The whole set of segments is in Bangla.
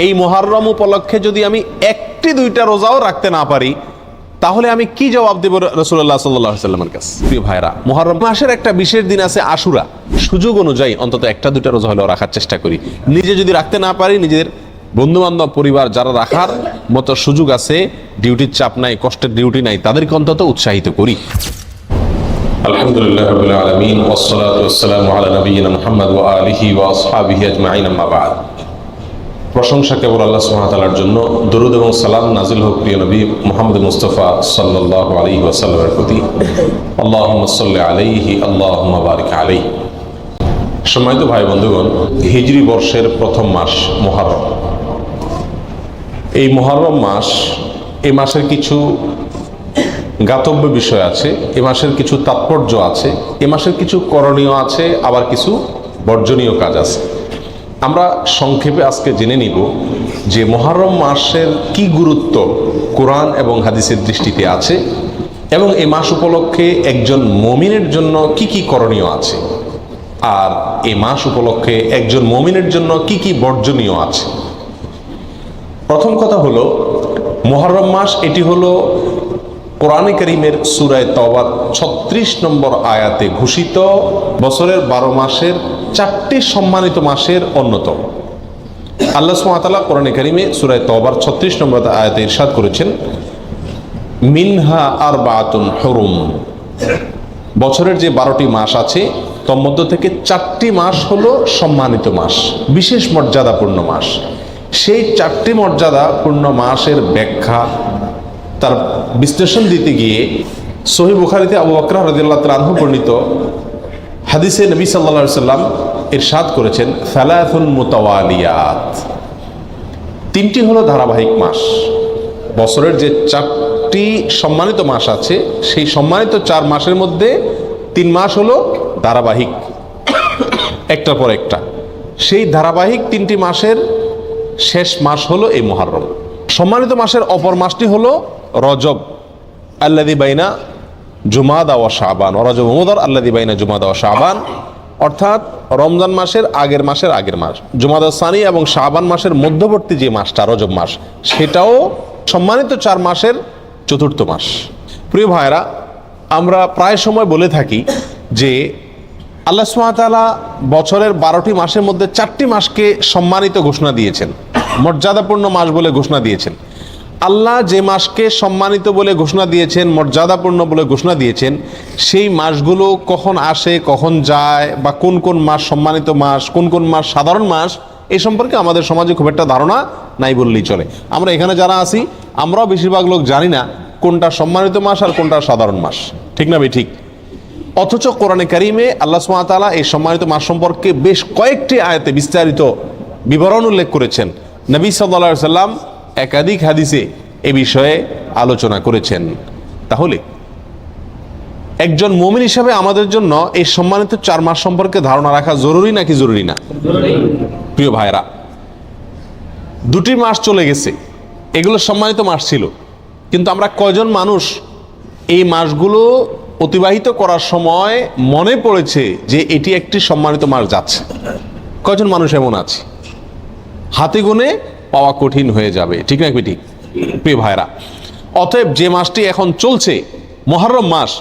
এই মুহররম উপলক্ষে যদি আমি একটি দুইটা রোজাও রাখতে না পারি, তাহলে আমি কি জবাব দেব রাসূলুল্লাহ সাল্লাল্লাহু আলাইহি ওয়াসাল্লামের কাছে? প্রিয় ভাইরা, মুহররম মাসের একটা বিশেষ দিন আছে আশুরা। সুযোগ অনুযায়ী অন্তত একটা দুইটা রোজা হলেও রাখার চেষ্টা করি। নিজে যদি রাখতে না পারি, নিজেদের বন্ধু বান্ধব পরিবার যারা রাখার মতো সুযোগ আছে, ডিউটির চাপ নাই, কষ্টের ডিউটি নাই, তাদেরকে অন্তত উৎসাহিত করি। আলহামদুলিল্লাহ রাব্বিল আলামিন ওয়াসসালাতু ওয়াসসালামু আলা নবিয়িনা মুহাম্মদ ওয়া আলিহি ওয়া আসহাবিহি আজমাইন, আম্মা বা'দ। প্রশংসা কেবল আল্লাহ সুবহানাহু ওয়া তাআলার জন্য, দরুদ এবং সালাম নাজিল হোক প্রিয় নবী মুহাম্মদ মুস্তাফা সাল্লাল্লাহু আলাইহি ওয়াসাল্লামের প্রতি। আল্লাহুম্মা সাল্লি আলাইহি আল্লাহুম্মা বারিক আলাইহি। সম্মানিত ভাই বন্ধুগণ, হিজরি বর্ষের প্রথম মাস মুহররম। এই মুহররম মাস, এই মাসের কিছু জ্ঞাতব্য বিষয় আছে, এ মাসের কিছু তাৎপর্য আছে, এ মাসের কিছু করণীয় আছে, আবার কিছু বর্জনীয় কাজ আছে। আমরা সংক্ষেপে আজকে জেনে নিব যে মুহররম মাসের কি গুরুত্ব কোরআন এবং হাদিসের দৃষ্টিতে আছে, এবং এই মাস উপলক্ষে একজন মুমিনের জন্য কি কি করণীয় আছে, আর এই মাস উপলক্ষে একজন মুমিনের জন্য কি কি বর্জনীয় আছে। প্রথম কথা হলো, মুহররম মাস এটি হলো কোরআনে কারীমের সূরা তাওবার 36 নম্বর আয়াতে ঘোষিত বছরের 12 মাসের 4টি সম্মানিত মাসের অন্যতম। আল্লাহ সুবহানাহু ওয়া তাআলা কোরআনে কারীমে সূরা তাওবার 36 নম্বর আয়াতে ইরশাদ করেছেন, মিনহা আরবাআতুন হুরুম। বছরের যে 12টি মাস আছে, তার মধ্য থেকে 4টি মাস হলো সম্মানিত মাস, বিশেষ মর্যাদাপূর্ণ মাস। সেই 4টি মর্যাদাপূর্ণ মাসের ব্যাখ্যা, তার বিশ্লেষণ দিতে গিয়ে সহিহ বুখারীতে আবু বকর রাদিয়াল্লাহু তাআলা আনহু বর্ণিত হাদিসে নবী সাল্লাল্লাহু আলাইহি সাল্লাম ইরশাদ করেছেন, সালাসুন মুতাওয়ালিয়াত। 3টি হলো ধারাবাহিক মাস। বছরের যে 4টি সম্মানিত মাস আছে, সেই সম্মানিত 4 মাসের মধ্যে 3 মাস হলো ধারাবাহিক, একটার পর একটা। সেই ধারাবাহিক 3টি মাসের শেষ মাস হলো এই মুহররম। সম্মানিত মাসের অপর মাসটি হলো রজব, আল্লাযী বাইনা জুমাদা ওয়া শাবান, রজব মুদার আল্লাযী বাইনা জুমাদা ওয়া শাবান, অর্থাৎ রমজান মাসের আগের মাস, জুমাদা সানি এবং শাবান মাসের মধ্যবর্তী যে মাসটা রজব মাস, সেটাও সম্মানিত 4 মাসের চতুর্থ মাস। প্রিয় ভাইরা, আমরা প্রায় সময় বলে থাকি যে আল্লাহ সুবহানাহু ওয়া তাআলা বছরের 12টি মাসের মধ্যে 4টি মাসকে সম্মানিত ঘোষণা দিয়েছেন, মর্যাদাপূর্ণ মাস বলে ঘোষণা দিয়েছেন। আল্লাহ যে মাসকে সম্মানিত বলে ঘোষণা দিয়েছেন, মর্যাদাপূর্ণ বলে ঘোষণা দিয়েছেন, সেই মাসগুলো কখন আসে, কখন যায়, বা কোন কোন মাস সম্মানিত মাস, কোন কোন মাস সাধারণ মাস, এই সম্পর্কে আমাদের সমাজে খুব একটা ধারণা নাই বললেই চলে। আমরা এখানে যারা আছি, আমরাও বেশিরভাগ লোক জানি না কোনটা সম্মানিত মাস আর কোনটা সাধারণ মাস, ঠিক না ভাই? ঠিক। অথচ কোরআনে কারীমে আল্লাহ সুবহানাহু ওয়া তাআলা এই সম্মানিত মাস সম্পর্কে বেশ কয়েকটি আয়াতে বিস্তারিত বিবরণ উল্লেখ করেছেন। নবী সাল্লাল্লাহু আলাইহি সাল্লাম একাধিক হাদিসে এ বিষয়ে আলোচনা করেছেন। তাহলে একজন মুমিন হিসাবে আমাদের জন্য এই সম্মানিত 4 মাস সম্পর্কে ধারণা রাখা জরুরি নাকি জরুরি না? প্রিয় ভাইরা, 2টি মাস চলে গেছে, এগুলো সম্মানিত মাস ছিল, কিন্তু আমরা কয়জন মানুষ এই মাসগুলো অতিবাহিত করার সময় মনে পড়েছে যে এটি একটি সম্মানিত মাস যাচ্ছে? কয়জন মানুষ এমন আছে? হাতে গুনে পাওয়া কঠিন হয়ে যাবে, ঠিক না? ঠিক। প্রিয় ভাইরা, অতএব যে মাসটি এখন চলছে মুহররম মাস,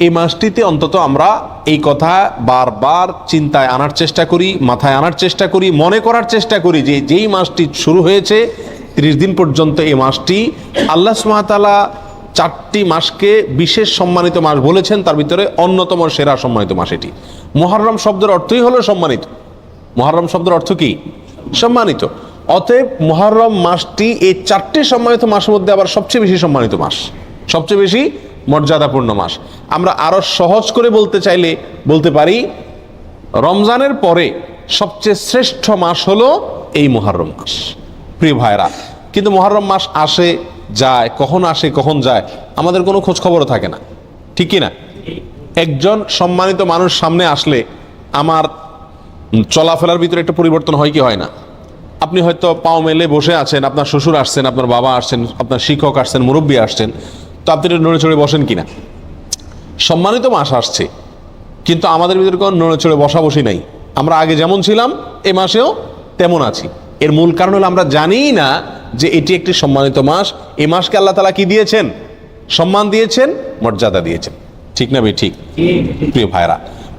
এই মাসটিতে অন্তত আমরা এই কথা বারবার চিন্তায় আনার চেষ্টা করি, মাথায় আনার চেষ্টা করি, মনে করার চেষ্টা করি যে যেই মাসটি শুরু হয়েছে 30 দিন পর্যন্ত এই মাসটি আল্লাহ সুবহানাহু ওয়া তাআলা 4টি মাসকে বিশেষ সম্মানিত মাস বলেছেন, তার ভিতরে অন্যতম সেরা সম্মানিত মাস এটি। মুহররম শব্দের অর্থই হলো সম্মানিত। মুহররম শব্দের অর্থ কি? সম্মানিত। অতএব মুহররম মাসটি এই 4টি সম্মানিত মাসের মধ্যে আবার সবচেয়ে বেশি সম্মানিত মাস, সবচেয়ে বেশি মর্যাদাপূর্ণ মাস। আমরা আরো সহজ করে বলতে চাইলে বলতে পারি, রমজানের পরে সবচেয়ে শ্রেষ্ঠ মাস হলো এই মুহররম মাস। প্রিয় ভাইরা, কিন্তু মুহররম মাস আসে যায়, কখন আসে কখন যায় আমাদের কোনো খোঁজ খবরও থাকে না, ঠিক কি না? একজন সম্মানিত মানুষ সামনে আসলে আমার চলাফেরার ভিতরে একটা পরিবর্তন হয় কি হয় না? আপনি হয়তো পাও মেলে বসে আছেন, আপনার শ্বশুর আসছেন, আপনার বাবা আসছেন, আপনার শিক্ষক আসছেন, মুরব্বী আসছেন, তো আপনি নড়ে চড়ে বসেন কিনা? সম্মানিত মাস আসছে, কিন্তু আমাদের ভিতরে কোনো নড়ে চড়ে বসা বসি নাই। আমরা আগে যেমন ছিলাম এ মাসেও তেমন আছি। এর মূল কারণ হলো আমরা জানিই না যে এটি একটি সম্মানিত মাস। এই মাসকে আল্লাহ তাআলা কি দিয়েছেন? সম্মান দিয়েছেন, মর্যাদা দিয়েছেন। ঠিক না ভাই? ঠিক। প্রিয় ভাইরা,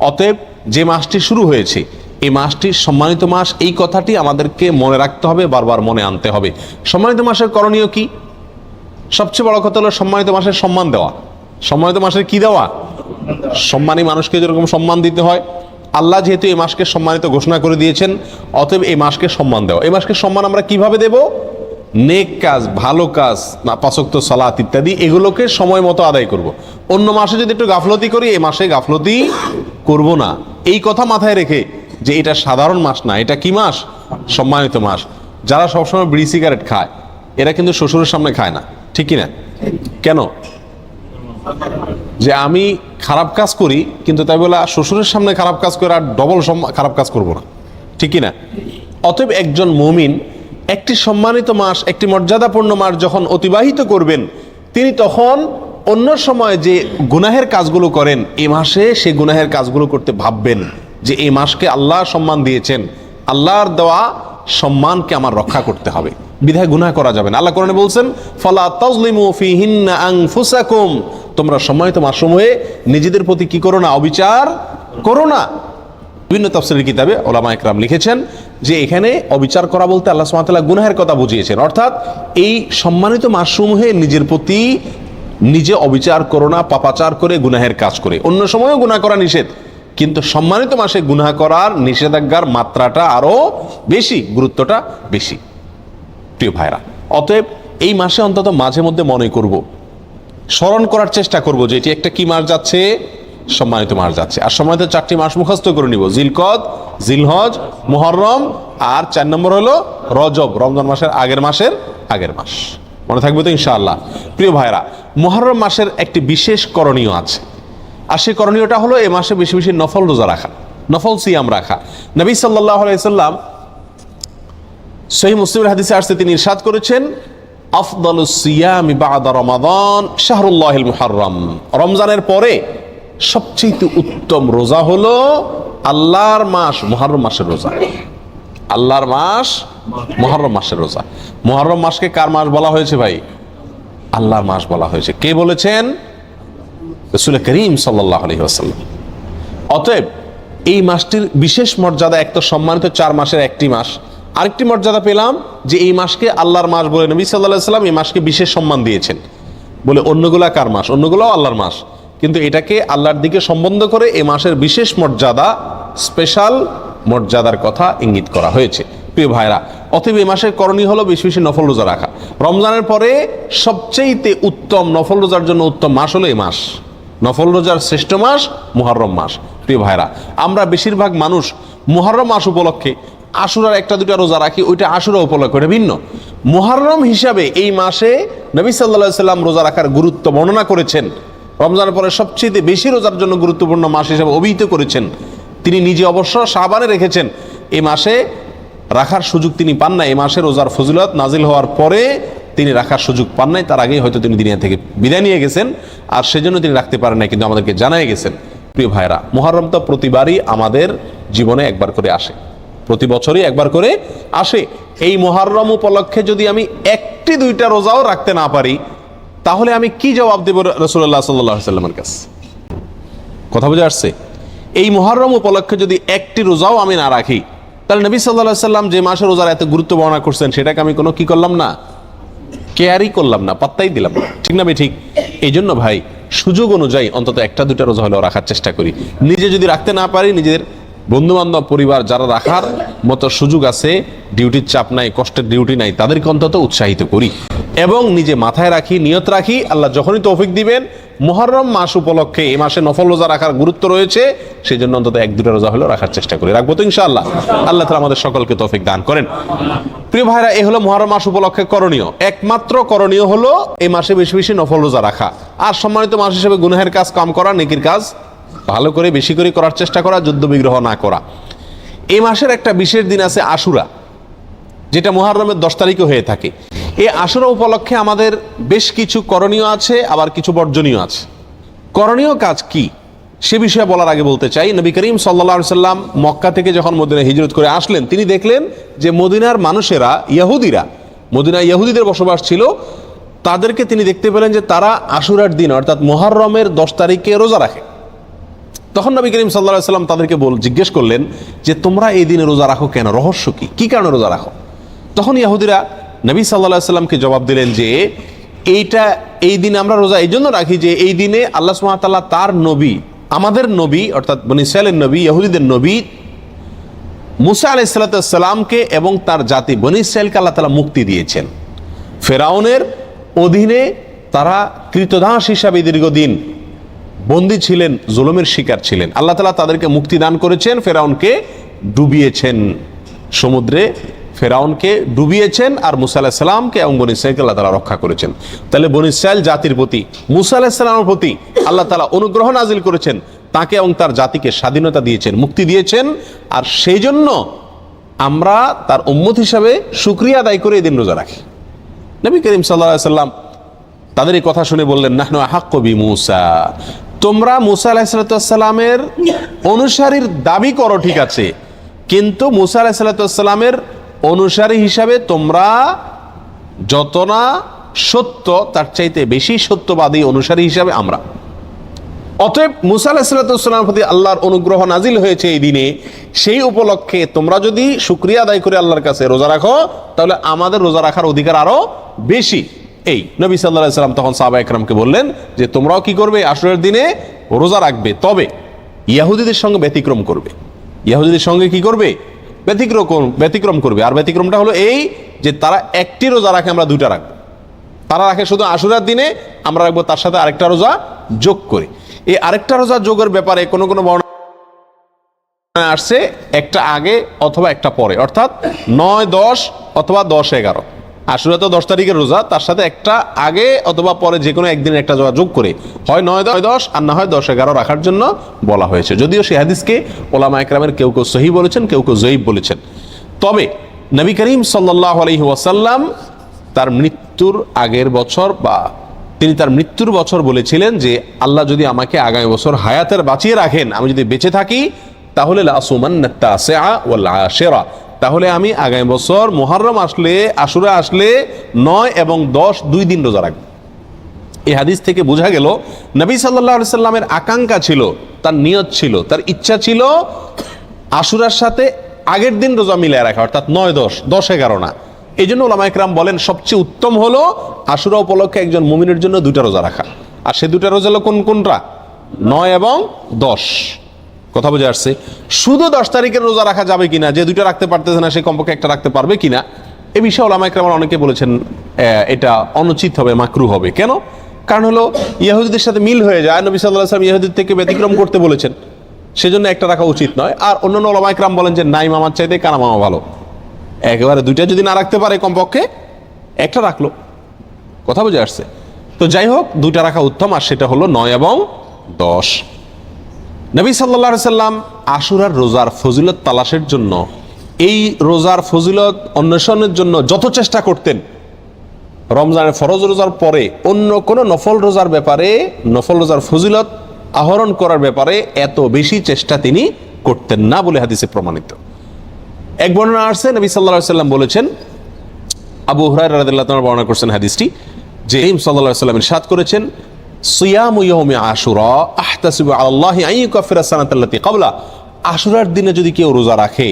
অতএব যে মাসটি শুরু হয়েছে এই মাসটি সম্মানিত মাস, এই কথাটি আমাদেরকে মনে রাখতে হবে, বারবার মনে আনতে হবে। সম্মানিত মাসের করণীয় কি? সবচেয়ে বড় কথা হলো সম্মানিত মাসের সম্মান দেওয়া। সম্মানিত মাসের কি দেওয়া? সম্মানী মানুষকে যেরকম সম্মান দিতে হয়, আল্লাহ যেহেতু এই মাসকে সম্মানিত ঘোষণা করে দিয়েছেন, অতএব এই মাসকে সম্মান দেওয়া। এই মাসকে সম্মান আমরা কিভাবে দেব? নেক কাজ, ভালো কাজ, পাঁচ ওয়াক্ত সালাত ইত্যাদি, এগুলোকে সময় মতো আদায় করব। অন্য মাসে যদি একটু গাফলতি করি, এই মাসে গাফলতি করব না। এই কথা মাথায় রেখে যে এটা সাধারণ মাস না, এটা কি মাস? সম্মানিত মাস। যারা সবসময় বিড়ি সিগারেট খায় এরা কিন্তু শ্বশুরের সামনে খায় না, ঠিক কিনা? কেন? যে আমি খারাপ কাজ করি, কিন্তু তাই বলে শ্বশুরের সামনে খারাপ কাজ করে আর ডবল খারাপ কাজ করব না, ঠিক কিনা? অতএব একজন মুমিন একটি সম্মানিত মাস, একটি মর্যাদাপূর্ণ মাস যখন অতিবাহিত করবেন, তিনি তখন অন্য সময় যে গুনাহের কাজগুলো করেন, এই মাসে সে গুনাহের কাজগুলো করতে ভাববেন যে এই মাসকে আল্লাহ সম্মান দিয়েছেন, আল্লাহর দেওয়া সম্মানকে আমার রক্ষা করতে হবে, বিধায় গুনাহ করা যাবে না। আল্লাহ কোরআনে বলছেন, ফালা তাজলিমু ফিহিন্না আনফুসাকুম, তোমরা সম্মানিত মাসসমূহে নিজেদের প্রতি কি করো না? অবিচার করো না। বিভিন্ন তাফসীরের কিতাবে উলামা ইকরাম লিখেছেন যে এখানে অবিচার করা বলতে আল্লাহ সুবহানাহু ওয়া তাআলা গুনাহের কথা বুঝিয়েছেন। অর্থাৎ এই সম্মানিত মাসসমূহে নিজের প্রতি নিজে অবিচার করো না, পাপাচার করে গুনাহের কাজ করে। অন্য সময়ও গুনাহ করা নিষেধ, কিন্তু সম্মানিত মাসে গুনাহ করার নিষেধাজ্ঞার মাত্রাটা আরো বেশি, গুরুত্বটা বেশি। প্রিয় ভাইরা, অতএব এই মাসে অন্তত মাঝে মধ্যে মনে করব, স্মরণ করার চেষ্টা করব যে এটি একটা কি মাস যাচ্ছে? সম্মানিত মাস যাচ্ছে। আর সম্মানিত 4টি মাস মুখস্থ করে নিব: জিলকদ, জিলহজ, মুহররম, আর 4 নম্বর হলো রজব, রমজান মাসের আগের মাস। মনে থাকবে তো ইনশাআল্লাহ? প্রিয় ভাইরা, মুহররম মাসের একটি বিশেষ করণীয় আছে, আর সেই করণীয়টা হলো এই মাসে বেশি বেশি নফল রোজা রাখা, নফল সিয়াম রাখা। নবী সাল্লাল্লাহু আলাইহি সাল্লাম সহিহ মুসলিমের হাদিসে আসছে, তিনি ইরশাদ করেছেন, আফদালুস সিয়ামি বা'দা রমাদান শাহরুল্লাহিল মুহররম, রমজানের পরে সবচেয়ে উত্তম রোজা হলো আল্লাহর মাস মুহররম মাসের রোজা। আল্লাহর মাস মুহররম মাসের রোজা। মুহররম মাসকে কার মাস বলা হয়েছে ভাই? আল্লাহর মাস বলা হয়েছে। কে বলেছেন? রাসূল করিম সাল্লাল্লাহু আলাইহি ওয়াসাল্লাম। অতএব এই মাসটির বিশেষ মর্যাদা, এক তো সম্মানিত 4 মাসের একটি মাস, আরেকটি মর্যাদা পেলাম যে এই মাসকে আল্লাহর মাস বলে নবী সাল্লাল্লাহু আলাইহি ওয়াসাল্লাম এই মাসকে বিশেষ সম্মান দিয়েছেন। বলে অন্যগুলা কার মাস? অন্যগুলোও আল্লাহর মাস, কিন্তু এটাকে আল্লাহর দিকে সম্বন্ধ করে এই মাসের বিশেষ মর্যাদা, স্পেশাল মর্যাদার কথা ইঙ্গিত করা হয়েছে। প্রিয় ভাইরা, অতএব এই মাসের করণীয় হলো বেশি বেশি নফল রোজা রাখা। রমজানের পরে সবচেয়ে উত্তম নফল রোজার জন্য উত্তম মাস হলো এই মাস। নফল রোজার শ্রেষ্ঠ মাস মুহররম মাস। প্রিয় ভাইরা, আমরা বেশিরভাগ মানুষ মুহররম মাস উপলক্ষে আশুরার 1-2 রোজা রাখি, ওইটা আশুরা উপলক্ষে, ওইটা ভিন্ন। মুহররম হিসাবে এই মাসে নবী সাল্লাল্লাহু আলাইহি সাল্লাম রোজা রাখার গুরুত্ব বর্ণনা করেছেন। রমজানের পরে সবচেয়ে বেশি রোজার জন্য গুরুত্বপূর্ণ মাস হিসেবে অভিহিত করেছেন। তিনি নিজে অবশ্য শাবানে রেখেছেন, এই মাসে রাখার সুযোগ তিনি পান না। এই মাসে রোজার ফজিলত নাজিল হওয়ার পরে তিনি রাখার সুযোগ পান নাই, তার আগেই হয়তো তিনি দুনিয়া থেকে বিদায় নিয়ে গেছেন, আর সেজন্য তিনি রাখতে পারেন নাই, কিন্তু আমাদেরকে জানাই গেছেন। প্রিয় ভাইরা, মুহররম তো প্রতিবারই আমাদের জীবনে একবার করে আসে, প্রতি বছরই একবার করে আসে। এই মুহররম উপলক্ষে যদি আমি 1-2টা রোজাও রাখতে না পারি, তাহলে আমি কি জবাব দেব রাসূলুল্লাহ সাল্লাল্লাহু আলাইহি ওয়াসাল্লামের কাছে? কথা বুঝে আসছে? এই মুহররম উপলক্ষে যদি 1টি রোজাও আমি না রাখি, তাহলে নবী সাল্লাল্লাহু আলাইহি ওয়াসাল্লাম যে মাসের রোজার এত গুরুত্ব বর্ণনা করছেন, সেটাকে আমি কোনো কি করলাম না? কেয়ারই করলাম না, পাত্তাই দিলাম না। ঠিক না ভাই? ঠিক। এই জন্য ভাই, সুযোগ অনুযায়ী অন্তত 1-2টা রোজা হলেও রাখার চেষ্টা করি। নিজে যদি রাখতে না পারি, নিজের বন্ধু বান্ধব, পরিবার যারা রাখার মতো সুযোগ আছে, ডিউটির চাপ নাই, কষ্টের ডিউটি নাই, তাদেরকে অন্তত উৎসাহিত করি এবং নিজে মাথায় রাখি, নিয়ত রাখি, আল্লাহ যখনই তৌফিক দিবেন মুহররম মাস উপলক্ষে এই মাসে নফল রোজা রাখার গুরুত্ব রয়েছে, সেই জন্য অন্তত 1-2টা রোজা হলেও রাখার চেষ্টা করি। রাখবো তো ইনশাআল্লাহ? আল্লাহ তাআলা আমাদের সকলকে তৌফিক দান করেন। প্রিয় ভাইরা, এই হলো মুহররম মাস উপলক্ষে করণীয়। একমাত্র করণীয় হলো এই মাসে বেশি বেশি নফল রোজা রাখা, আর সম্মানিত মাস হিসেবে গুনাহের কাজ কম করা, নেকির কাজ ভালো করে বেশি করে করার চেষ্টা করা, যুদ্ধ বিগ্রহ না করা। এই মাসের একটা বিশেষ দিন আছে আশুরা, যেটা মুহররমের 10 তারিখে হয়ে থাকে। এই আশুরা উপলক্ষে আমাদের বেশ কিছু করণীয় আছে, আবার কিছু বর্জনীয় আছে। করণীয় কাজ কি? সে বিষয়ে বলার আগে বলতে চাই, নবী করিম সাল্লাল্লাহু আলাইহি সাল্লাম মক্কা থেকে যখন মদিনায় হিজরত করে আসলেন, তিনি দেখলেন যে মদিনার মানুষেরা, ইহুদিরা, মদিনায় ইহুদিদের বসবাস ছিল, তাদেরকে তিনি দেখতে পেলেন যে তারা আশুরার দিন অর্থাৎ মুহররমের 10 তারিখে রোজা রাখে। তখন নবী করিম সাল্লাল্লাহু আলাইহি সাল্লাম তাদেরকে জিজ্ঞেস করলেন যে তোমরা এই দিনে রোজা রাখো কেন, রহস্য কি কারণে রোজা রাখো? তখন ইহুদিরা নবী সাল্লাল্লাহু আলাইহি সাল্লামকে জবাব দিলেন যে এই দিনে আমরা রোজা এই জন্য রাখি যে এই দিনে আল্লাহ সুবহানাহু ওয়া তাআলা তার নবী, আমাদের নবী অর্থাৎ বনী ইসরাঈলের নবী, ইহুদিদের নবী মুসা আলাইহিস সালামকে এবং তার জাতি বনী ইসরাঈলকে আল্লাহ তাআলা মুক্তি দিয়েছেন। ফেরাউনের অধীনে তারা কৃতদাস হিসাবে দীর্ঘদিন বন্দী ছিলেন, জুলুমের শিকার ছিলেন। আল্লাহ তাআলা তাদেরকে মুক্তি দান করেছেন, ফেরাউনকে ডুবিয়েছেন, সমুদ্রে ফেরাউনকে ডুবিয়েছেন, আর মুসা আলাইহিস সালামকে এবং বনী ইসরাঈলকে আল্লাহ তাআলা রক্ষা করেছেন। তাহলে বনী ইসরাঈল জাতির প্রতি, মুসা আলাইহিস সালামের প্রতি আল্লাহ তাআলা অনুগ্রহ নাজিল করেছেন, তাকে এবং তার জাতিকে স্বাধীনতা দিয়েছেন, মুক্তি দিয়েছেন। আর সেই জন্য আমরা তার উম্মত হিসাবে শুকরিয়া আদায় করে এই দিন রোজা রাখি। নবী করিম সাল্লাল্লাহু আলাইহি সাল্লাম তাদের এই কথা শুনে বললেন, নাহনু আহাক্কু বিমূসা, তোমরা মুসা আলাইহিস সালামের অনুসারীর দাবি করো ঠিক আছে, কিন্তু মুসা আলাইহিস সালামের অনুসারী হিসাবে তোমরা যত না সত্য, তার চাইতে বেশি সত্যবাদী অনুসারী হিসাবে আমরা। অতএব মুসা আলাইহিস সালামের প্রতি আল্লাহর অনুগ্রহ নাজিল হয়েছে এই দিনে, সেই উপলক্ষে তোমরা যদি শুকরিয়া আদায় করে আল্লাহর কাছে রোজা রাখো, তাহলে আমাদের রোজা রাখার অধিকার আরো বেশি। এই নবী সাল্লাল্লাহু আলাইহি সাল্লাম তখন সাহাবা একরামকে বললেন যে তোমরাও কি করবে, আশুরার দিনে রোজা রাখবে, তবে ইহুদিদের সঙ্গে ব্যতিক্রম করবে। ইহুদিদের সঙ্গে কি করবে? ব্যতিক্রম করবে। আর ব্যতিক্রমটা হলো এই যে তারা একটি রোজা রাখে, আমরা দুইটা রাখবো। তারা রাখে শুধু আশুরার দিনে, আমরা রাখবো তার সাথে আরেকটা রোজা যোগ করে। এই আরেকটা রোজা যোগের ব্যাপারে কোনো বর্ণনা আসছে একটা আগে অথবা একটা পরে, অর্থাৎ 9, 10 অথবা 10, 11। আশুরা তো 10 তারিখের রোজা, তার সাথে একটা আগে অথবা পরে যে কোনো একদিন একটা যোগ করে হয় 9, 10 আর না হয় 10, 11 রাখার জন্য বলা হয়েছে। যদিও সেই হাদিসকে ওলামা একরামের কেউ কেউ সহিহ বলেছেন, কেউ কেউ যঈফ বলেছেন। তবে নবী করিম সাল্লাল্লাহু আলাইহি ওয়াসাল্লাম তার মৃত্যুর আগের বছর বা তিনি তার মৃত্যুর বছর বলেছিলেন যে আল্লাহ যদি আমাকে আগামী বছর হায়াতের বাঁচিয়ে রাখেন, আমি যদি বেঁচে থাকি, তাহলে লাসুমান্নাত তাসিআ ওয়াল আশিরা, তাহলে আমি আগামী বছর মুহররম আসলে, আশুরা আসলে 9 এবং 10 2 দিন রোজা রাখবো। এই হাদিস থেকে বোঝা গেল নবী সাল্লাল্লাহু আলাইহি সাল্লামের আকাঙ্ক্ষা ছিল, তার নিয়ত ছিল, তার ইচ্ছা ছিল আশুরার সাথে আগের দিন রোজা মিলিয়ে রাখা, অর্থাৎ 9, 10, 11 না। এই জন্য ওলামা একরাম বলেন সবচেয়ে উত্তম হলো আশুরা উপলক্ষে একজন মুমিনের জন্য 2টা রোজা রাখা। আর সে 2টা রোজা হলো কোনটা? 9 এবং 10। কথা বোঝা আসছে? শুধু 10 তারিখের রোজা রাখা যাবে কিনা, যে 2টা রাখতে পারতেছে না সে কমপক্ষে একটা রাখতে পারবে কিনা, এ বিষয়ে ওলামা একরাম অনেকে বলেছেন এটা অনুচিত হবে, মাকরুহ হবে। কেন? কারণ হলো ইহুদিদের সাথে মিল হয়ে যায়, নবী সাল্লাল্লাহু আলাইহি ওয়াসাল্লাম ইহুদিদের থেকে ব্যতিক্রম করতে বলেছেন, সেজন্য একটা রাখা উচিত নয়। আর অন্যান্য ওলামা একরাম বলেন যে নাই মামার চাইতে কানা মামা ভালো, একেবারে 2টা যদি না রাখতে পারে কমপক্ষে একটা রাখলো। কথা বুঝে আসছে? তো যাই হোক, 2টা রাখা উত্তম, আর সেটা হলো 9 এবং 10। নবী সাল্লাল্লাহু আলাইহি সাল্লাম আশুরার রোজার ফজিলত তালাশের জন্য, এই রোজার ফজিলত অন্বেষণের জন্য যত চেষ্টা করতেন, রমজানের ফরজ রোজার পরে অন্য কোনো নফল রোজার ব্যাপারে, নফল রোজার ফজিলত আহরণ করার ব্যাপারে এত বেশি চেষ্টা তিনি করতেন না বলে হাদিসে প্রমাণিত। এক বর্ণনা আসছে, নবী সাল্লাল্লাহু আলাইহি সাল্লাম বলেছেন, আবু হুরায়রা রাদিয়াল্লাহু তাআলা বর্ণনা করেছেন হাদিসটি, যে নবী সাল্লাল্লাহু আলাইহি সাল্লাম ইরশাদ করেছেন, সিয়ামু ইয়াউমি আশুরা আহতাসিবু আলাল্লাহি আন ইউকাফিরা সানাতাল্লাতী ক্বাবলা, আশুরার দিনে যদি কেউ রোজা রাখে,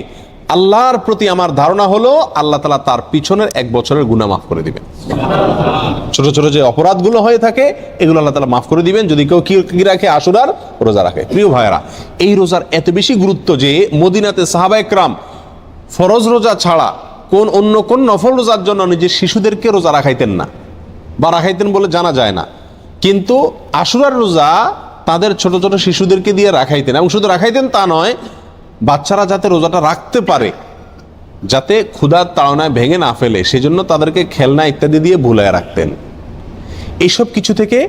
আল্লাহর প্রতি আমার ধারণা হলো আল্লাহ তাআলা তার পিছনের 1 বছরের গুনাহ মাফ করে দিবেন। ছোট ছোট যে অপরাধগুলো হয়ে থাকে এগুলো আল্লাহ তাআলা মাফ করে দিবেন যদি কেউ কি রাখে, আশুরার রোজা রাখে। প্রিয় ভাইয়েরা, এই রোজার এত বেশি গুরুত্ব যে মদিনাতে সাহাবা একরাম ফরজ রোজা ছাড়া অন্য কোন নফল রোজার জন্য নিজের শিশুদেরকে রোজা রাখাইতেন না, বা রাখাইতেন বলে জানা যায় না, কিন্তু আশুরার রোজা তাদের ছোট ছোট শিশুদেরকে দিয়ে রাখাইতেন। এবং শুধু রাখাইতেন তা নয়, বাচ্চারা যাতে রোজাটা রাখতে পারে, যাতে ক্ষুধার তাড়নায় ভেঙে না ফেলে, সেজন্য তাদেরকে খেলনা ইত্যাদি দিয়ে ভুলায় রাখতেন। এইসব কিছু থেকে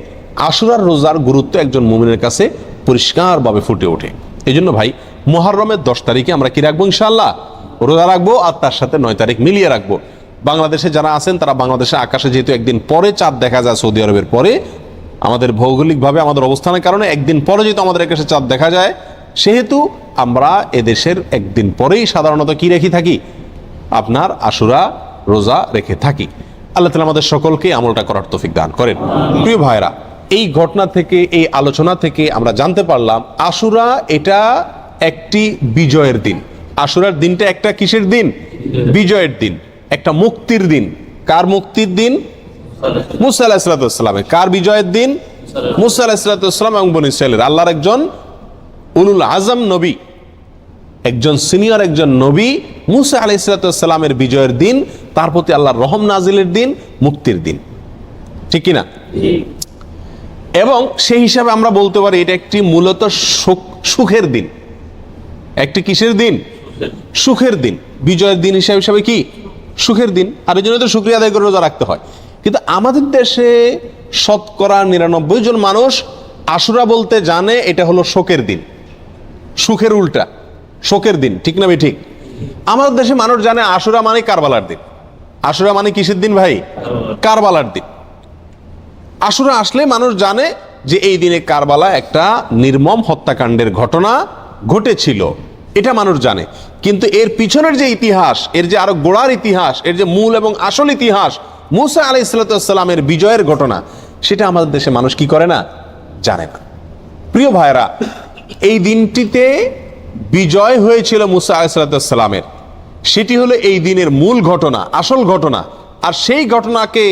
আশুরার রোজার গুরুত্ব একজন মুমিনের কাছে পরিষ্কারভাবে ফুটে ওঠে। এই জন্য ভাই, মুহররমের 10 তারিখে আমরা কি রাখবো? ইনশাআল্লাহ রোজা রাখবো, আর তার সাথে 9 তারিখ মিলিয়ে রাখবো। বাংলাদেশে যারা আছেন তারা বাংলাদেশে আকাশে যেহেতু একদিন পরে চাঁদ দেখা যায়, সৌদি আরবের পরে আমাদের ভৌগোলিকভাবে আমাদের অবস্থানের কারণে একদিন পরে যেহেতু আমাদের আকাশে চাঁদ দেখা যায়, সেহেতু আমরা এদেশের একদিন পরেই সাধারণত কি রেখে থাকি, আপনার আশুরা রোজা রেখে থাকি। আল্লাহ তাআলা আমাদের সকলকে আমলটা করার তৌফিক দান করেন। প্রিয় ভাইরা, এই ঘটনা থেকে, এই আলোচনা থেকে আমরা জানতে পারলাম আশুরা এটা একটি বিজয়ের দিন। আশুরার দিনটা একটা কিসের দিন? বিজয়ের দিন, একটা মুক্তির দিন। কার মুক্তির দিন? মুসা আলাইহিস সালামের। কার বিজয়ের দিন? মুসা আলাইহিস সালাম এবং বনী ইসরাইলের। আল্লাহর একজন উলুল আজম নবী, একজন সিনিয়র একজন নবী মুসা আলাইহিস সালামের বিজয়ের দিন, তার প্রতি আল্লাহর রহম নাজিলের দিন, মুক্তির দিন, ঠিক কিনা? এবং সেই হিসাবে আমরা বলতে পারি এটা একটি মূলত সুখের দিন। একটি কিসের দিন? সুখের দিন। বিজয়ের দিন হিসাবে কি? সুখের দিন। আর এই জন্য তো শুকরিয়া আদায় করে রোজা রাখতে হয়। কিন্তু আমাদের দেশে শতকরা ৯৯ জন মানুষ আশুরা বলতে জানে এটা হলো শোকের দিন, সুখের উল্টা শোকের দিন, ঠিক না? ঠিক। আমাদের দেশে মানুষ জানে আশুরা মানে কারবালার দিন। আশুরা মানে কিসের দিন ভাই? কারবালার দিন। আশুরা আসলে মানুষ জানে যে এই দিনে কারবালা একটা নির্মম হত্যাকাণ্ডের ঘটনা ঘটেছিল, এটা মানুষ জানে। কিন্তু এর পিছনের যে ইতিহাস, এর যে আরো গোড়ার ইতিহাস, এর যে মূল এবং আসল ইতিহাস, মুসা আলাইহিস সালামের বিজয়ের ঘটনা, সেটা আমাদের দেশে মানুষ কি করে না? জানে না। প্রিয় ভাইরা, এই দিনটিতে বিজয় হয়েছিল মুসা আলাইহিস সালামের, সেটি হলো এই দিনের মূল ঘটনা, আসল ঘটনা। আর সেই ঘটনাকে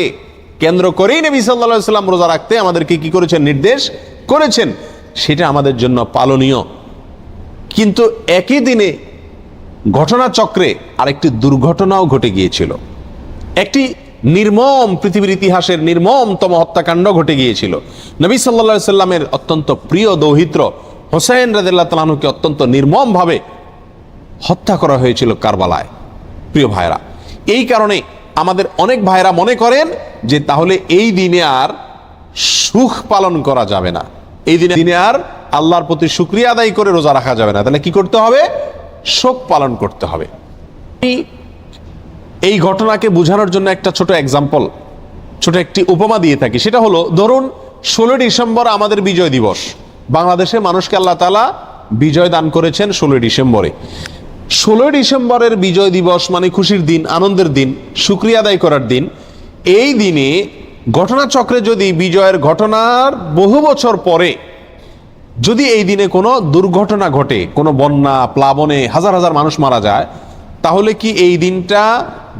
কেন্দ্র করেই নবী সাল্লাল্লাহু আলাইহি ওয়াসাল্লাম রোজা রাখতে আমাদেরকে কি করেছেন? নির্দেশ করেছেন। সেটা আমাদের জন্য পালনীয়। কিন্তু একই দিনে ঘটনাচক্রে আরেকটি দুর্ঘটনাও ঘটে গিয়েছিল। একটি নির্মম, পৃথিবীর ইতিহাসের নির্মমতম হত্যাকাণ্ড ঘটে গিয়েছিল। নবী সাল্লাল্লাহু আলাইহি সাল্লামের অত্যন্ত প্রিয় দৌহিত্র হোসেন রাদিয়াল্লাহু তাআলা আনহুকে অত্যন্ত নির্মমভাবে হত্যা করা হয়েছিল কারবালায়। প্রিয় ভাইরা, এই কারণে আমাদের অনেক ভাইরা মনে করেন যে তাহলে এই দিনে আর সুখ পালন করা যাবে না, এই দিনে আর আল্লাহর প্রতি শুকরিয়া আদায় করে রোজা রাখা যাবে না। তাহলে কি করতে হবে? শোক পালন করতে হবে। এই ঘটনাকে বোঝানোর জন্য একটা ছোট এক্সাম্পল, ছোট একটি উপমা দিয়ে থাকি। সেটা হলো, ধরুন 16 ডিসেম্বর আমাদের বিজয় দিবস। বাংলাদেশের মানুষকে আল্লাহ তাআলা বিজয় দান করেছেন 16 ডিসেম্বরে। 16 ডিসেম্বরের বিজয় দিবস মানে খুশির দিন, আনন্দের দিন, শুকরিয়া আদায় করার দিন। এই দিনে ঘটনাচক্রে যদি বিজয়ের ঘটনার বহু বছর পরে যদি এই দিনে কোনো দুর্ঘটনা ঘটে, কোনো বন্যা, প্লাবনে হাজার হাজার মানুষ মারা যায়, তাহলে কি এই দিনটা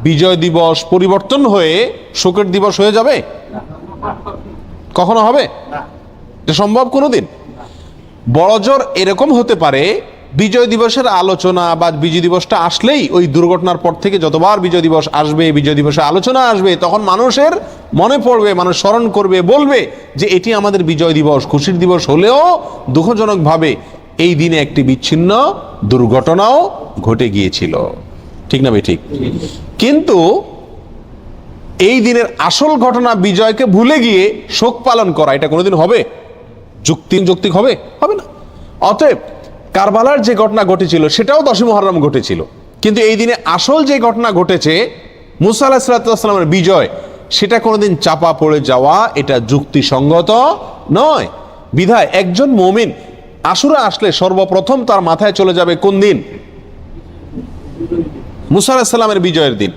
বিজয় দিবস পরিবর্তন হয়ে শোকের দিবস হয়ে যাবে? কখনো হবে? এটা সম্ভব কোনোদিন? বড়জোর এরকম হতে পারে, বিজয় দিবসের আলোচনা বা বিজয় দিবসটা আসলেই ওই দুর্ঘটনার পর থেকে যতবার বিজয় দিবস আসবে, বিজয় দিবসে আলোচনা আসবে, তখন মানুষের মনে পড়বে, মানুষ স্মরণ করবে, বলবে যে এটি আমাদের বিজয় দিবস, খুশির দিবস হলেও দুঃখজনকভাবে এই দিনে একটি বিচ্ছিন্ন দুর্ঘটনাও ঘটে গিয়েছিল, ঠিক না? ঠিক। কিন্তু এই দিনের আসল ঘটনা বিজয়কে ভুলে গিয়ে শোক পালন করা, এটা কোনোদিন হবে? যৌক্তিক হবে? হবে না। অতএব কারবালার যে ঘটনা ঘটেছিল সেটাও 10ই মুহররম ঘটেছিল, কিন্তু এই দিনে আসল যে ঘটনা ঘটেছে মুসা আলাইহিস সালামের বিজয়, সেটা কোনোদিন চাপা পড়ে যাওয়া এটা যুক্তিসঙ্গত নয়। বিধায় একজন মুমিন আশুরা আসলে সর্বপ্রথম তার মাথায় চলে যাবে কোন দিন? মুসা আলাইহিস সালামের বিজয়ের দিন।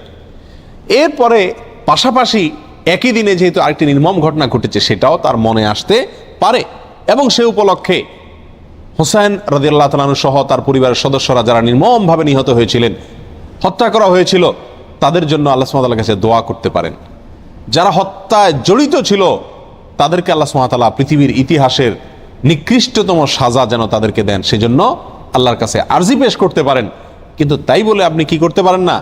এরপরে পাশাপাশি একই দিনে যেহেতু আরেকটি নির্মম ঘটনা ঘটেছে সেটাও তার মনে আসতে পারে, এবং সে উপলক্ষে হোসেন রাদিয়াল্লাহু তাআলা আনহু সহ তার পরিবারের সদস্যরা যারা নির্মমভাবে নিহত হয়েছিলেন, হত্যা করা হয়েছিল, তাদের জন্য আল্লাহ সুবহানাহু ওয়া তাআলার কাছে দোয়া করতে পারেন। যারা হত্যায় জড়িত ছিল তাদেরকে আল্লাহ সুবহানাহু ওয়া তাআলা পৃথিবীর ইতিহাসের নিকৃষ্টতম সাজা যেন তাদেরকে দেন, সেজন্য আল্লাহর কাছে আরজি পেশ করতে পারেন। কিন্তু তাই বলে আপনি কি করতে পারেন না?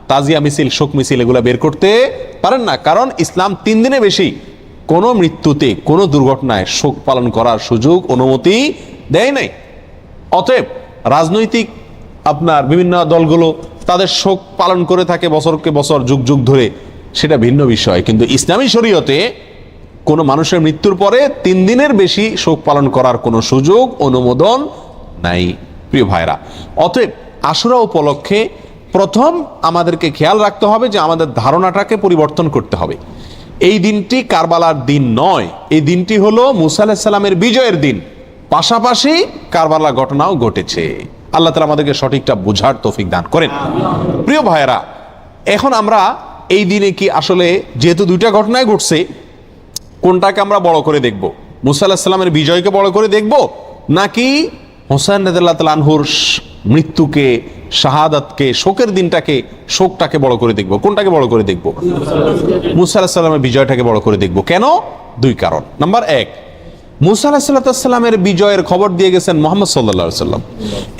তাজিয়া মিছিল, শোক মিছিল এগুলা বের করতে পারেন না। কারণ ইসলাম 3 দিনে বেশি কোনো মৃত্যুতে, কোনো দুর্ঘটনায় শোক পালন করার সুযোগ, অনুমতি দেয় নাই। অতএব রাজনৈতিক আপনার বিভিন্ন দলগুলো তাদের শোক পালন করে থাকে বছরকে বছর, যুগ যুগ ধরে, সেটা ভিন্ন বিষয়। কিন্তু ইসলামী শরীয়তে কোনো মানুষের মৃত্যুর পরে 3 দিনের বেশি শোক পালন করার কোনো সুযোগ, অনুমোদন নাই। প্রিয় ভাইরা, অতএব আশুরা উপলক্ষে প্রথম আমাদেরকে খেয়াল রাখতে হবে যে আমাদের ধারণাটাকে পরিবর্তন করতে হবে। এই দিনটি কারবালার দিন নয়, এই দিনটি হলো মুসা আলাইহিস সালামের বিজয়ের দিন, পাশাপাশি কারবালার ঘটনাও ঘটেছে। আল্লাহ তাআলা আমাদেরকে সঠিকটা বোঝার তৌফিক দান করেন। প্রিয় ভাইয়েরা, এখন আমরা এই দিনে কি আসলে যেহেতু দুইটা ঘটনায় ঘটছে, কোনটাকে আমরা বড় করে দেখব? মুসা আলাইহিস সালামের বিজয়কে বড় করে দেখব, নাকি হোসেন রাদিয়াল্লাহু তাআলা আনহুর মৃত্যুকে, শাহাদাতকে, শোকের দিনটাকে, শোকটাকে বড় করে দেখব? কোনটাকে বড় করে দেখব? মুসা আলাইহিস সালামের বিজয়টাকে বড় করে দেখব। কেন? দুই কারণ। নাম্বার এক, মুসা আলাইহিস সালামের বিজয়ের খবর দিয়ে গেছেন মুহাম্মদ সাল্লাল্লাহু আলাইহি ওয়াসাল্লাম,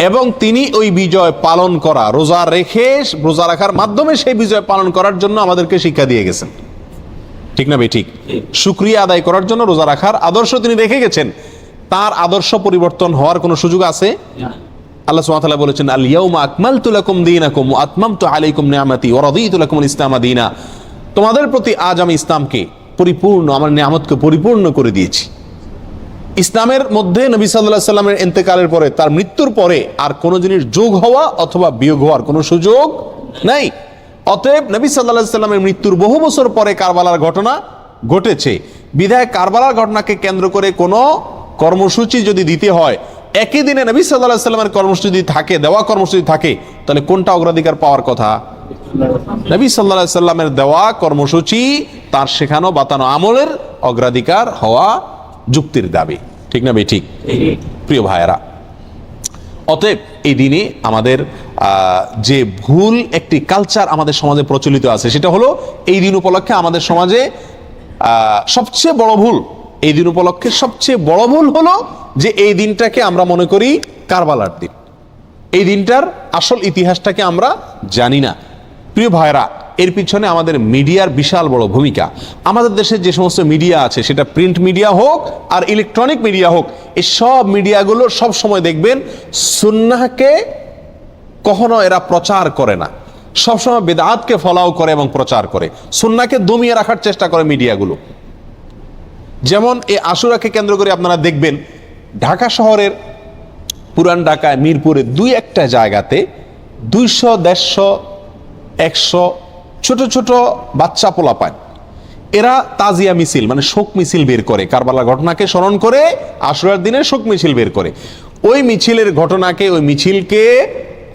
এবং তিনি ওই বিজয় পালন করা, রোজা রাখার মাধ্যমে সেই বিজয় পালন করার জন্য আমাদেরকে শিক্ষা দিয়ে গেছেন। ঠিক না ভাই? ঠিক। শুকরিয়া আদায় করার জন্য রোজা রাখার আদর্শ তিনি রেখে গেছেন। তার আদর্শ পরিবর্তন হওয়ার কোনো সুযোগ আছে? আল্লাহ সুবহানাহু ওয়া তাআলা বলেছেন, আল ইয়াউমা আকমালতু লাকুম দীনাকুম ওয়া আতমামতু আলাইকুম নিআমাতি ওয়া রাদিতু লাকুমুল ইসলামা দীনা। তোমাদের প্রতি আজ আমি ইসলামকে পরিপূর্ণ, আমার নিয়ামতকে পরিপূর্ণ করে দিয়েছি। ইসলামের মধ্যে নবী সাল্লাল্লাহু আলাইহি সাল্লামের ইন্তেকালের পরে, তার মৃত্যুর পরে আর কোনো জিনিস যোগ হওয়া অথবা বিয়োগ হওয়ার কোনো সুযোগ নাই। অতএব নবী সাল্লাল্লাহু আলাইহি সাল্লামের মৃত্যুর বহু বছর পরে কারবালার ঘটনা ঘটেছে, বিধায় কারবালার ঘটনাকে কেন্দ্র করে কোনো কর্মসূচি যদি দিতে হয়, একই দিনে নবী সাল্লাল্লাহু আলাইহি সাল্লামের কর্মসূচি থাকে, দেওয়া কর্মসূচি থাকে, তাহলে কোনটা অগ্রাধিকার পাওয়ার কথা? নবী সাল্লাল্লাহু আলাইহি সাল্লামের দেওয়া কর্মসূচি, তার শেখানো বাতানো আমলের অগ্রাধিকার হওয়া যুক্তির দাবি। ঠিক না ভাই? ঠিক। প্রিয় ভাইয়েরা, অতএব এই দিনে আমাদের যে ভুল একটি কালচার আমাদের সমাজে প্রচলিত আছে, সেটা হলো এই দিন উপলক্ষে আমাদের সমাজে সবচেয়ে বড় ভুল, এই দিন উপলক্ষে সবচেয়ে বড় ভুল হলো যে এই দিনটাকে আমরা মনে করি কারবালার দিন। এই দিনটার আসল ইতিহাসটাকে আমরা জানি না। প্রিয় ভাইরা, এর পিছনে আমাদের মিডিয়ার বিশাল বড় ভূমিকা। আমাদের দেশে যে সমস্ত মিডিয়া আছে, সেটা প্রিন্ট মিডিয়া হোক আর ইলেকট্রনিক মিডিয়া হোক, এই সব মিডিয়াগুলো সব সময় দেখবেন সুন্নাহকে কখনো এরা প্রচার করে না, সবসময় বিদআতকে ফলাও করে এবং প্রচার করে, সুন্নাহকে দমিয়ে রাখার চেষ্টা করে মিডিয়াগুলো। যেমন এই আশুরাকে কেন্দ্র করে আপনারা দেখবেন ঢাকা শহরের, পুরান ঢাকায়, মিরপুরে দুই একটা জায়গাতে 200, 150, 100 ছোট ছোট বাচ্চা পোলাপান, এরা তাজিয়া মিছিল, মানে শোক মিছিল বের করে, কারবালার ঘটনাকে স্মরণ করে আশুরার দিনে শোক মিছিল বের করে। ওই মিছিলের ঘটনাকে, ওই মিছিলকে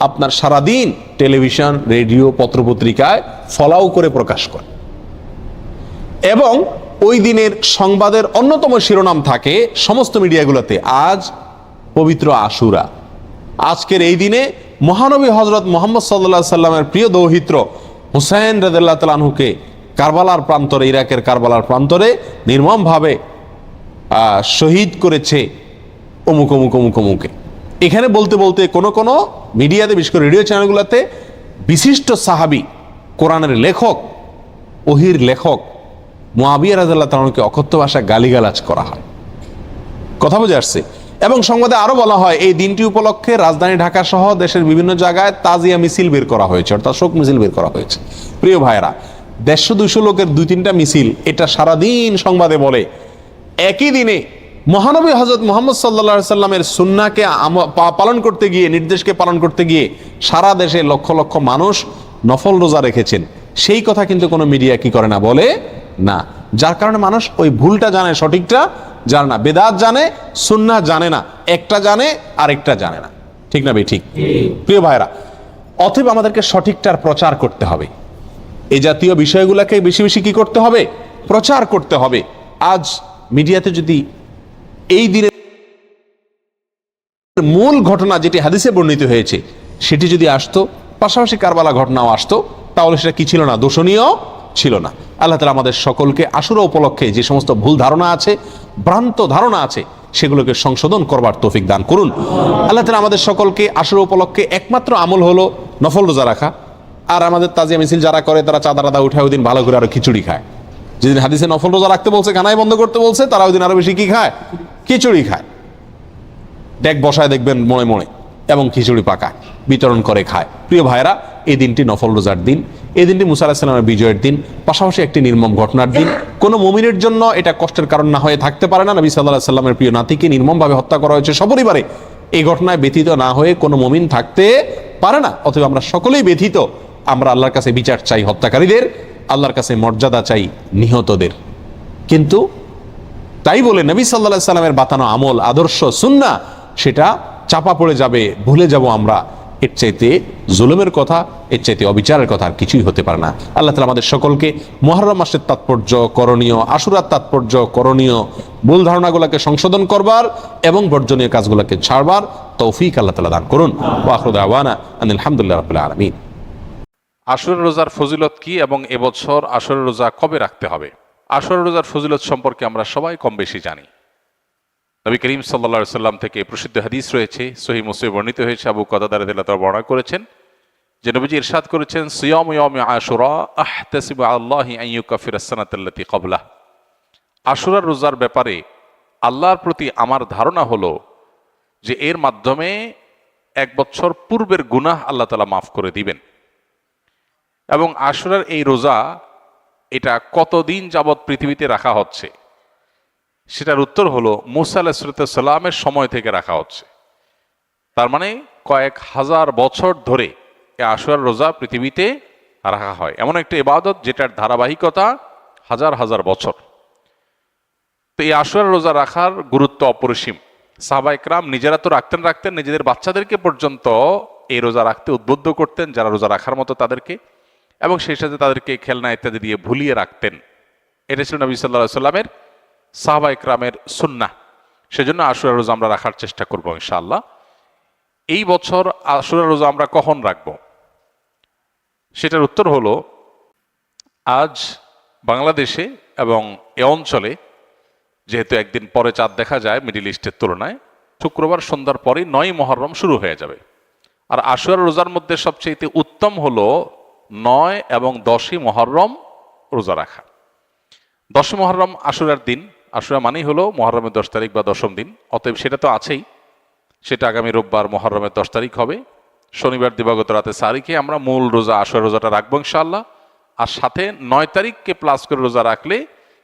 আপনার সারাদিন টেলিভিশন, রেডিও, পত্রপত্রিকায় ফলাও করে প্রকাশ করে, এবং ওই দিনের সংবাদের অন্যতম শিরোনাম থাকে সমস্ত মিডিয়াগুলোতে, আজ পবিত্র আশুরা। আজকের এই দিনে মহানবী হযরত মুহাম্মদ সাল্লাল্লাহু আলাইহি সাল্লামের প্রিয় দৌহিত্র হুসাইন রাদিয়াল্লাহু তাআলা আনহুকে কারবালার প্রান্তরে, ইরাকের কারবালার প্রান্তরে নির্মমভাবে শহীদ করেছে অমুক অমুক অমুক অমুকে। এখানে বলতে বলতে কোনো মিডিয়াতে, বিশেষ করে রেডিও চ্যানেলগুলোতে বিশিষ্ট সাহাবী, কোরআনের লেখক, ওহির লেখক মুআবিয়া রাদিয়াল্লাহু তাআলা আনহুকে অকথ্য ভাষায় গালিগালাজ করা হয়। কথা বুঝে আসছে? এবং সংবাদে আরো বলা হয় এই দিনটি উপলক্ষে রাজধানী ঢাকা সহ দেশের বিভিন্ন জায়গায় তাজিয়া মিছিল বের করা হয়েছে, অর্থাৎ শোক মিছিল বের করা হয়েছে। প্রিয় ভাইরা, 150-200 লোকের 2-3টা মিছিল, এটা সারাদিন সংবাদে বলে। একই দিনে মহানবী হযরত মুহাম্মদ সাল্লাল্লাহু আলাইহি সাল্লামের সুন্নাহকে পালন করতে গিয়ে, নির্দেশকে পালন করতে গিয়ে সারা দেশে লক্ষ লক্ষ মানুষ নফল রোজা রেখেছেন, সেই কথা কিন্তু কোনো মিডিয়া কি করে না, বলে না। যার কারণে মানুষ ওই ভুলটা জানে, সঠিকটা জানে না, বেদাত জানে, সুন্নাহ জানে না, একটা জানে আরেকটা জানে না। ঠিক না ভাই? ঠিক। প্রিয় ভাইরা, অতএব আমাদেরকে সঠিকটার প্রচার করতে হবে। এই জাতীয় বিষয়গুলোকে বেশি বেশি কি করতে হবে? প্রচার করতে হবে। আজ মিডিয়াতে যদি এই দিনের মূল ঘটনা যেটি হাদিসে বর্ণিত হয়েছে সেটি যদি আসতো, পাশাপাশি কারবালা ঘটনাও আসতো, তাহলে সেটা কি ছিল না? দোষণীয় ছিল না। আল্লাহ তাআলা আমাদের সকলকে আশুরা উপলক্ষে যে সমস্ত ভুল ধারণা আছে, ভ্রান্ত ধারণা আছে, সেগুলোকে সংশোধন করবার তৌফিক দান করুন। আল্লাহ তাআলা আমাদের সকলকে আশুরা উপলক্ষে একমাত্র আমল হলো নফল রোজা রাখা। আর আমাদের তাজিয়া মিছিল যারা করে, তারা চাঁদা টাদা উঠায় ওই দিন ভালো করে আরো খিচুড়ি খায়। যেদিন হাদিসে নফল রোজা রাখতে বলছে, কানাই বন্ধ করতে বলছে, তারা ওই দিন আরো বেশি কি খায়? খিচুড়ি খায়। ডেক বসায় দেখবেন মনে মনে, এবং খিচুড়ি পাকায়, বিতরণ করে খায়। প্রিয় ভাইরা, এই দিনটি নফল রোজার দিন, এই দিনটি মুসা আলাইহিস সালামের বিজয়ের দিন, পাশাপাশি একটি নির্মম ঘটনার দিন। কোনো মুমিনের জন্য এটা কষ্টের কারণ না হয়ে থাকতে পারে না। নবী সাল্লাল্লাহু আলাইহি সাল্লামের প্রিয় নাতিকে নির্মমভাবে হত্যা করা হয়েছে সপরিবারে, এই ঘটনায় ব্যথিত না হয়ে কোনো মুমিন থাকতে পারে না। অতএব আমরা সকলেই ব্যথিত আমরা আল্লাহর কাছে বিচার চাই হত্যাকারীদের, আল্লাহর কাছে মর্যাদা চাই নিহতদের। কিন্তু তাই বলে নবী সাল্লাল্লাহু আলাইহি সাল্লামের বাতানো আমল, আদর্শ, সুন্নাহ সেটা চাপা পড়ে যাবে, ভুলে যাব আমরা। এর চাইতে জুলুমের কথা, এর চাইতে অবিচারের কথা আর কিছুই হতে পারে না। আল্লাহ তাআলা আমাদের সকলকে মুহররম মাসের তাৎপর্য, করণীয়, আশুরার তাৎপর্য, করণীয়, ভুল ধারণাগুলোকে সংশোধন করবার এবং বর্জনীয় কাজগুলোকে ছাড়বার তৌফিক আল্লাহ তাআলা দান করুন। ওয়া আখিরু দাওয়ানা আনিল হামদুলিল্লাহি রাব্বিল আলামিন। আশুরা রোজার ফজিলত কি এবং এবছর আশুরা রোজা কবে রাখতে হবে? আশুরা রোজার ফজিলত সম্পর্কে আমরা সবাই কম বেশি জানি। নবী করিম সাল্লাল্লাহু আলাইহি সাল্লাম থেকে প্রসিদ্ধ হাদিস রয়েছে, সহিহ মুসলিমে বর্ণিত হয়েছে। আবু কাতাদা রাদিয়াল্লাহু তাআলা বর্ণনা করেছেন যে নবীজি ইরশাদ করেছেন, সিয়ামু ইয়াউমি আশুরা আহতাসিবু আল্লাহি আন ইউকাফিরাস সানাতাল্লাতী ক্বাবলাহ। আশুরার রোজার ব্যাপারে আল্লাহর প্রতি আমার ধারণা হলো যে এর মাধ্যমে এক বছর পূর্বের গুনাহ আল্লাহ তাআলা মাফ করে দিবেন। এবং আশুরার এই রোজা এটা কতদিন যাবৎ পৃথিবীতে রাখা হচ্ছে, সেটার উত্তর হলো মুসা আলাইহিস সালামের সময় থেকে রাখা হচ্ছে। তার মানে কয়েক হাজার বছর ধরে এই আশুরার রোজা পৃথিবীতে রাখা হয়। এমন একটা ইবাদত যেটার ধারাবাহিকতা হাজার হাজার বছর। তো এই আশুরার রোজা রাখার গুরুত্ব অপরিসীম। সাহাবা ইকরাম নিজেরা তো রাখতেন, নিজেদের বাচ্চাদেরকে পর্যন্ত এই রোজা রাখতে উদ্বুদ্ধ করতেন, যারা রোজা রাখার মতো তাদেরকে, এবং সেই সাথে তাদেরকে খেলনা ইত্যাদি দিয়ে ভুলিয়ে রাখতেন। এটা ছিল নবী সাল্লাল্লাহু আলাইহি সাল্লামের, সাহাবা ইকরামের সুন্নাহ। সেজন্য আশুরা রোজা আমরা রাখার চেষ্টা করব ইনশাআল্লাহ। এই বছর আশুরা রোজা আমরা কখন রাখব, সেটার উত্তর হলো আজ বাংলাদেশে এবং এ অঞ্চলে যেহেতু একদিন পরে চাঁদ দেখা যায় মিডিল ইস্টের তুলনায়, শুক্রবার সন্ধ্যার পরেই 9 মুহররম শুরু হয়ে যাবে। আর আশুরা রোজার মধ্যে সবচেয়ে উত্তম হলো 9 এবং 10 মুহররম রোজা রাখা। 10 মুহররম আশুরার দিন, আশুরা মানেই হলো মুহররমের 10 তারিখ বা 10ম দিন, অতএব সেটা তো আছেই। সেটা আগামী রোববার মুহররমের 10 তারিখ হবে। শনিবার দিবাগত রাতে সারিখে আমরা মূল রোজা আশুরা রোজাটা রাখবো ইনশাআল্লাহ। আর সাথে 9 তারিখকে প্লাস করে রোজা রাখলে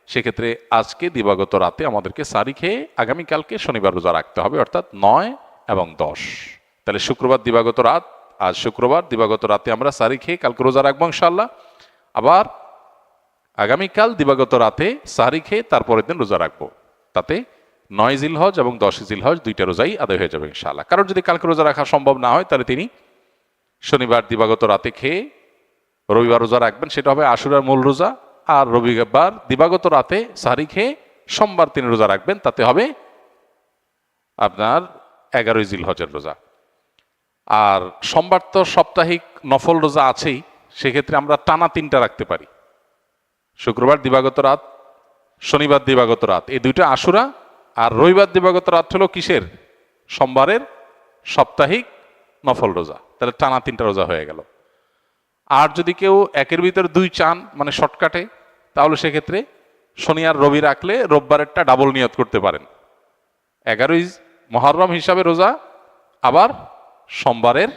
সেক্ষেত্রে আজকে দিবাগত রাতে আমাদেরকে সারি খেয়ে আগামীকালকে শনিবার রোজা রাখতে হবে, অর্থাৎ 9 এবং 10। তাহলে শুক্রবার দিবাগত রাত, আজ শুক্রবার দিবাগত রাতে আমরা সারি খেয়ে কালকে রোজা রাখবো ইনশাআল্লাহ। আবার আগামীকাল দিবাগত রাতে সারি খেয়ে তারপরের দিন রোজা রাখবো। তাতে 9 জিলহজ এবং 10 জিলহজ দুইটা রোজাই আদায় হয়ে যাবে ইনশাআল্লাহ। কারণ যদি কালকে রোজা রাখা সম্ভব না হয় তাহলে তিনি শনিবার দিবাগত রাতে খেয়ে রবিবার রোজা রাখবেন, সেটা হবে আশুরার মূল রোজা। আর রবিবার দিবাগত রাতে সারি খেয়ে সোমবার তিনি রোজা রাখবেন, তাতে হবে আপনার 11 জিলহজের রোজা। আর সোমবার তো সাপ্তাহিক নফল রোজা আছেই, সেক্ষেত্রে আমরা টানা 3টা রাখতে পারি। শুক্রবার দিবাগত রাত, শনিবার দিবাগত রাত, এই দুইটা আশুরা। আর রবিবার দিবাগত রাত হলো কিসের? সোমবারের সাপ্তাহিক নফল রোজা। তাহলে টানা 3টা রোজা হয়ে গেল। আর যদি কেউ একের ভিতর 2 চান, মানে শর্টকাটে, তাহলে সেক্ষেত্রে শনি আর রবি রাখলে রোববারেরটা ডাবল নিয়ত করতে পারেন। 11 মুহররম হিসাবে রোজা, আবার সোমবারের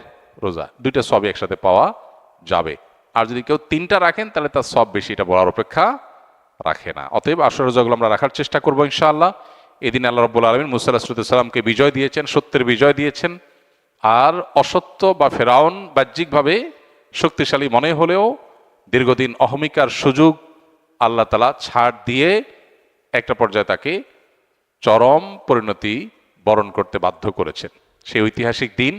রোজা, দুইটা সবই একসাথে পাওয়া যাবে। আর যদি কেউ 3টা রাখেন তাহলে তার সব বেশি, এটা বলার অপেক্ষা রাখে না। অতএব আশুরা রোজাগুলো আমরা রাখার চেষ্টা করবো ইনশাআল্লাহ। এদিন আল্লাহ রাব্বুল আলামিন মুসা আলাইহিস সালামকে বিজয় দিয়েছেন, সত্যের বিজয় দিয়েছেন। আর অসত্য বা ফেরাউন বাহ্যিকভাবে শক্তিশালী মনে হলেও দীর্ঘদিন অহমিকার সুযোগ আল্লাহ তাআলা ছাড় দিয়ে একটা পর্যায়ে তাকে চরম পরিণতি বরণ করতে বাধ্য করেছেন। সেই ঐতিহাসিক দিন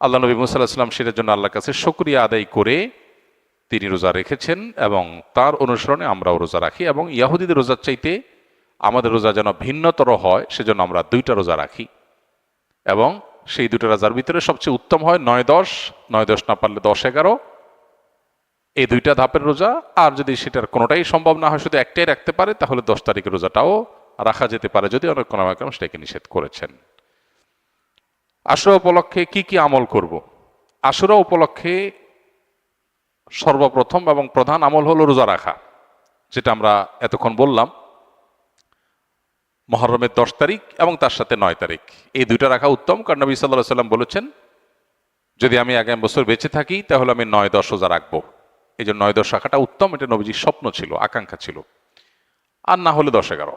আল্লাহ নবী মুসা আলাইহিস সালাম সেটার জন্য আল্লাহর কাছে শুকরিয়া আদায় করে তিনি রোজা রেখেছেন, এবং তার অনুসরণে আমরাও রোজা রাখি। এবং ইয়াহুদীদের রোজার চাইতে আমাদের রোজা যেন ভিন্নতর হয়, সেজন্য আমরা 2টা রোজা রাখি। এবং সেই 2টা রোজার ভিতরে সবচেয়ে উত্তম হয় 9-10, 9-10 না পারলে 10-11, এই 2টা ধাপের রোজা। আর যদি সেটার কোনোটাই সম্ভব না হয়, শুধু একটাই রাখতে পারে, তাহলে 10 তারিখের রোজাটাও রাখা যেতে পারে, যদি অনেক কোনো সেটাকে নিষেধ করেছেন। আশুরা উপলক্ষে কি কি আমল করব? আশুরা উপলক্ষে সর্বপ্রথম এবং প্রধান আমল হলো রোজা রাখা, যেটা আমরা এতক্ষণ বললাম। মুহররমের 10 তারিখ এবং তার সাথে 9 তারিখ, এই 2টা রাখা উত্তম। কারণ নবী সাল্লাল্লাহু আলাইহি সাল্লাম বলেছেন, যদি আমি আগামী বছর বেঁচে থাকি তাহলে আমি 9-10 রোজা রাখবো। এই জন্য 9-10 রাখাটা উত্তম, এটা নবীজির স্বপ্ন ছিল, আকাঙ্ক্ষা ছিল। আর না হলে 10-11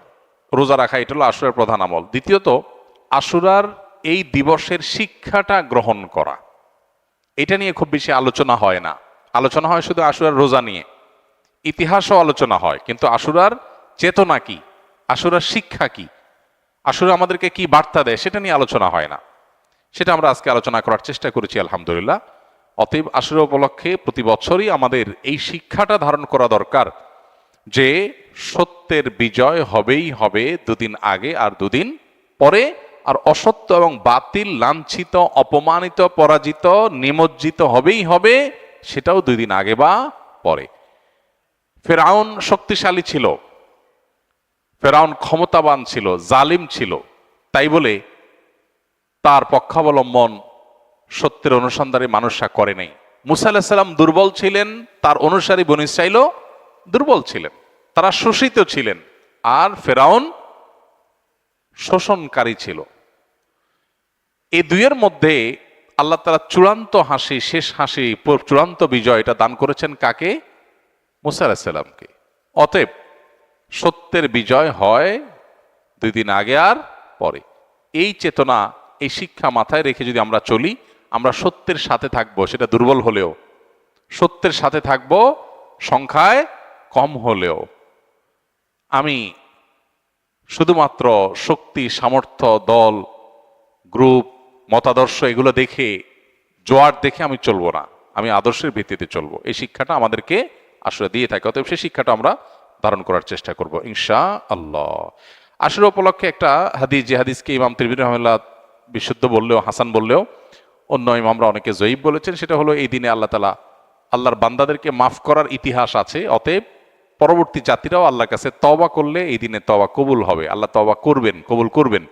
রোজা রাখা, এটা হলো আশুরার প্রধান আমল। দ্বিতীয়ত, আশুরার এই দিবসের শিক্ষাটা গ্রহণ করা, এটা নিয়ে খুব বেশি আলোচনা হয় না। আলোচনা হয় শুধু আশুরার রোজা নিয়ে, ইতিহাসও আলোচনা হয়, কিন্তু আশুরার চেতনা কি, আশুরার শিক্ষা কি, আশুরা আমাদেরকে কি বার্তা দেয়, সেটা নিয়ে আলোচনা হয় না। সেটা আমরা আজকে আলোচনা করার চেষ্টা করেছি আলহামদুলিল্লাহ। অতএব আশুরা উপলক্ষে প্রতি বছরই আমাদের এই শিক্ষাটা ধারণ করা দরকার যে সত্যের বিজয় হবেই হবে, দুদিন আগে আর দুদিন পরে, আর অসত্য এবং বাতিল লাঞ্ছিত, অপমানিত, পরাজিত, নিমজ্জিত হবেই হবে, সেটাও 2 দিন আগে বা পরে। ফেরাউন শক্তিশালী ছিল, ফেরাউন ক্ষমতাবান ছিল, জালিম ছিল, তাই বলে তার পক্ষাবলম্বন সত্যের অনুসন্ধানে মানুষরা করে নাই। মুসা আলাইহিস সালাম দুর্বল ছিলেন, তার অনুসারী বনী ইসরাঈলও দুর্বল ছিলেন, তারা শোষিত ছিলেন, আর ফেরাউন শোষণকারী ছিল। এই দুইয়ের মধ্যে আল্লাহ তাআলা চূড়ান্ত হাসি, শেষ হাসি, চূড়ান্ত বিজয় এটা দান করেছেন কাকে? মুসা আলাইহিস সালামকে। অতএব সত্যের বিজয় হয় 2 দিন আগে আর পরে। এই চেতনা, এই শিক্ষা মাথায় রেখে যদি আমরা চলি, আমরা সত্যের সাথে থাকবো, সেটা দুর্বল হলেও সত্যের সাথে থাকবো, সংখ্যায় কম হলেও। আমি শুধুমাত্র শক্তি, সামর্থ্য, দল, গ্রুপ, মতাদর্শ এগুলো দেখে, জোয়ার দেখে আমি চলবো না, আমি আদর্শের ভিত্তিতে চলবো। এই শিক্ষাটা আমাদেরকে আসলে দিয়ে থাকে। অতএব সেই শিক্ষাটা আমরা ধারণ করার চেষ্টা করব ইনশাআল্লাহ। আশুরা উপলক্ষে একটা হাদিস, যে হাদিসকে ইমাম তিরমিজি রাহিমাহুল্লাহ বিশুদ্ধ বললেও, হাসান বললেও, অন্য ইমামরা অনেকে জয়ীব বলেছেন, সেটা হলো এই দিনে আল্লাহ তাআলা আল্লাহর বান্দাদেরকে মাফ করার ইতিহাস আছে। অতএব পরবর্তী জাতিরাও আল্লাহর কাছে তওবা করলে এই দিনে তওবা কবুল হবে, আল্লাহ তওবা করবেন, কবুল করবেন।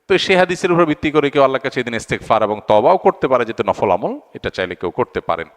তো সেই হাদিসের উপর ভিত্তি করে কেউ আল্লাহর কাছে এই দিনে ইস্তেগফার এবং তওবাও করতে পারে, যেহেতু নফল আমল, এটা চাইলে কেউ করতে পারেন।